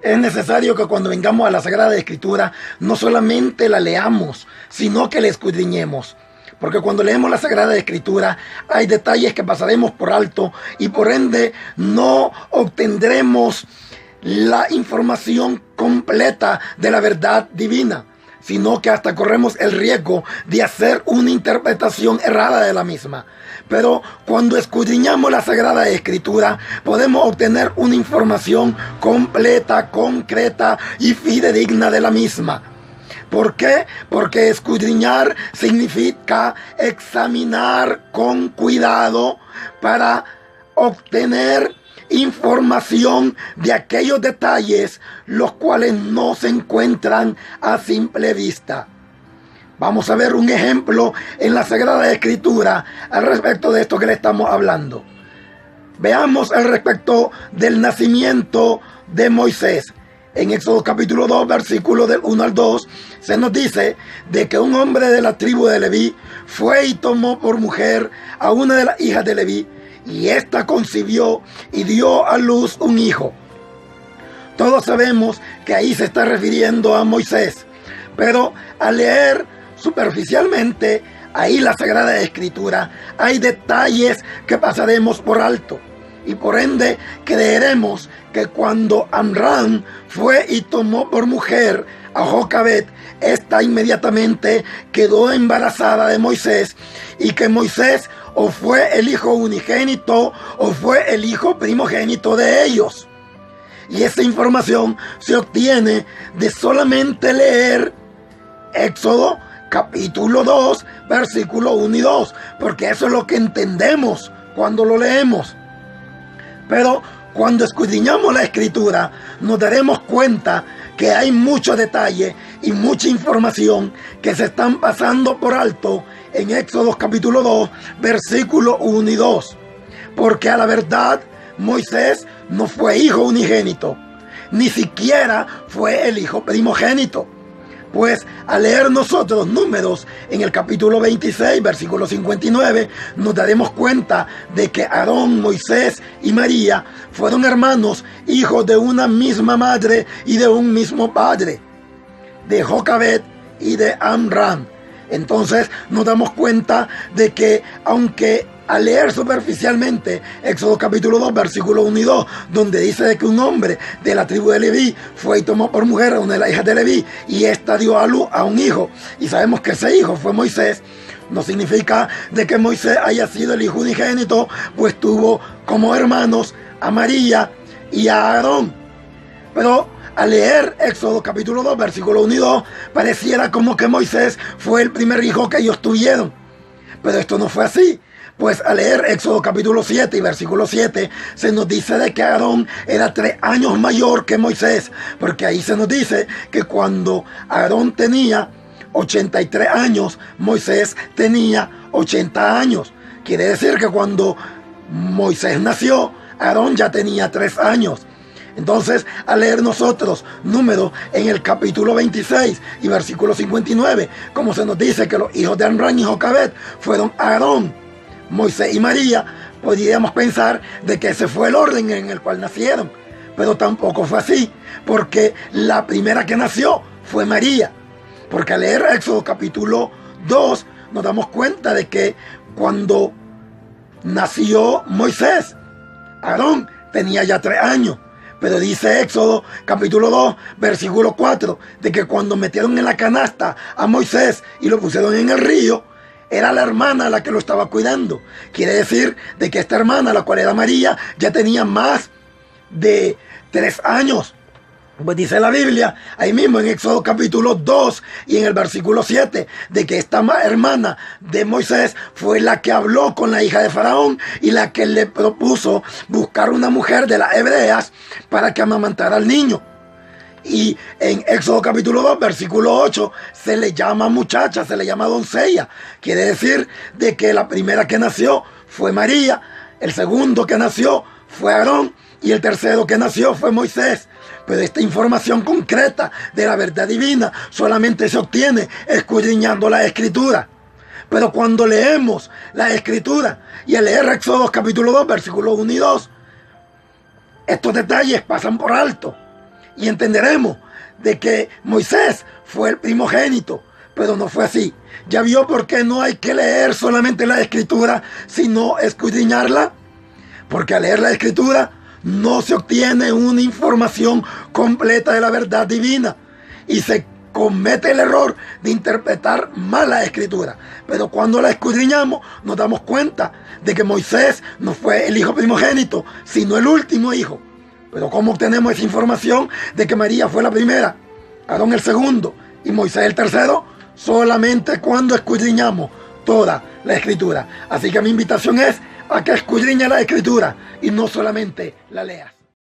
Es necesario que cuando vengamos a la Sagrada Escritura no solamente la leamos, sino que la escudriñemos. Porque cuando leemos la Sagrada Escritura hay detalles que pasaremos por alto y por ende no obtendremos la información completa de la verdad divina, sino que hasta corremos el riesgo de hacer una interpretación errada de la misma. Pero cuando escudriñamos la Sagrada Escritura, podemos obtener una información completa, concreta y fidedigna de la misma. ¿Por qué? Porque escudriñar significa examinar con cuidado para obtener información de aquellos detalles los cuales no se encuentran a simple vista. Vamos a ver un ejemplo en la Sagrada Escritura al respecto de esto que le estamos hablando. Veamos al respecto del nacimiento de Moisés. En Éxodo capítulo 2, versículos del 1 al 2, se nos dice de que un hombre de la tribu de Leví fue y tomó por mujer a una de las hijas de Leví, y ésta concibió y dio a luz un hijo. Todos sabemos que ahí se está refiriendo a Moisés, pero al leer superficialmente ahí la Sagrada Escritura hay detalles que pasaremos por alto, y por ende creeremos que cuando Amram fue y tomó por mujer a Jocabed, esta inmediatamente quedó embarazada de Moisés, y que Moisés o fue el hijo unigénito o fue el hijo primogénito de ellos. Y esa información se obtiene de solamente leer Éxodo capítulo 2, versículo 1 y 2, porque eso es lo que entendemos cuando lo leemos. Pero cuando escudriñamos la Escritura, nos daremos cuenta que hay mucho detalle y mucha información que se están pasando por alto en Éxodo capítulo 2, versículo 1 y 2. Porque a la verdad, Moisés no fue hijo unigénito, ni siquiera fue el hijo primogénito. Pues al leer nosotros Números en el capítulo 26, versículo 59, nos daremos cuenta de que Aarón, Moisés y María fueron hermanos, hijos de una misma madre y de un mismo padre, de Jocabed y de Amram. Entonces nos damos cuenta de que aunque al leer superficialmente Éxodo capítulo 2, versículo 1 y 2, donde dice de que un hombre de la tribu de Leví fue y tomó por mujer a una de las hijas de Leví, y ésta dio a luz a un hijo, y sabemos que ese hijo fue Moisés, no significa de que Moisés haya sido el hijo unigénito, pues tuvo como hermanos a María y a Aarón. Pero al leer Éxodo capítulo 2, versículo 1 y 2, pareciera como que Moisés fue el primer hijo que ellos tuvieron. Pero esto no fue así. Pues al leer Éxodo capítulo 7 y versículo 7, se nos dice de que Aarón era 3 años mayor que Moisés, porque ahí se nos dice que cuando Aarón tenía 83 años, Moisés tenía 80 años. Quiere decir que cuando Moisés nació, Aarón ya tenía 3 años. Entonces, al leer nosotros Números en el capítulo 26 y versículo 59, como se nos dice que los hijos de Amram y Jocabed fueron Aarón, Moisés y María, podríamos pensar de que ese fue el orden en el cual nacieron, pero tampoco fue así, porque la primera que nació fue María. Porque al leer Éxodo capítulo 2 nos damos cuenta de que cuando nació Moisés, Aarón tenía ya 3 años. Pero dice Éxodo capítulo 2, versículo 4, de que cuando metieron en la canasta a Moisés y lo pusieron en el río, era la hermana la que lo estaba cuidando. Quiere decir de que esta hermana, la cual era María, ya tenía más de 3 años. Pues dice la Biblia, ahí mismo en Éxodo capítulo 2 y en el versículo 7, de que esta hermana de Moisés fue la que habló con la hija de Faraón y la que le propuso buscar una mujer de las hebreas para que amamantara al niño. Y en Éxodo capítulo 2, versículo 8, se le llama muchacha, se le llama doncella. Quiere decir de que la primera que nació fue María, el segundo que nació fue Aarón y el tercero que nació fue Moisés. Pero esta información concreta de la verdad divina solamente se obtiene escudriñando la Escritura. Pero cuando leemos la Escritura y al leer Éxodo capítulo 2, versículos 1 y 2, estos detalles pasan por alto. y entenderemos de que Moisés fue el primogénito, pero no fue así. ¿Ya vio por qué no hay que leer solamente la Escritura, sino escudriñarla? Porque al leer la Escritura no se obtiene una información completa de la verdad divina y se comete el error de interpretar mal la Escritura. Pero cuando la escudriñamos nos damos cuenta de que Moisés no fue el hijo primogénito, sino el último hijo. Pero ¿cómo obtenemos esa información de que María fue la primera, Aarón el segundo y Moisés el tercero? Solamente cuando escudriñamos toda la Escritura. Así que mi invitación es a que escudriñes la Escritura y no solamente la leas.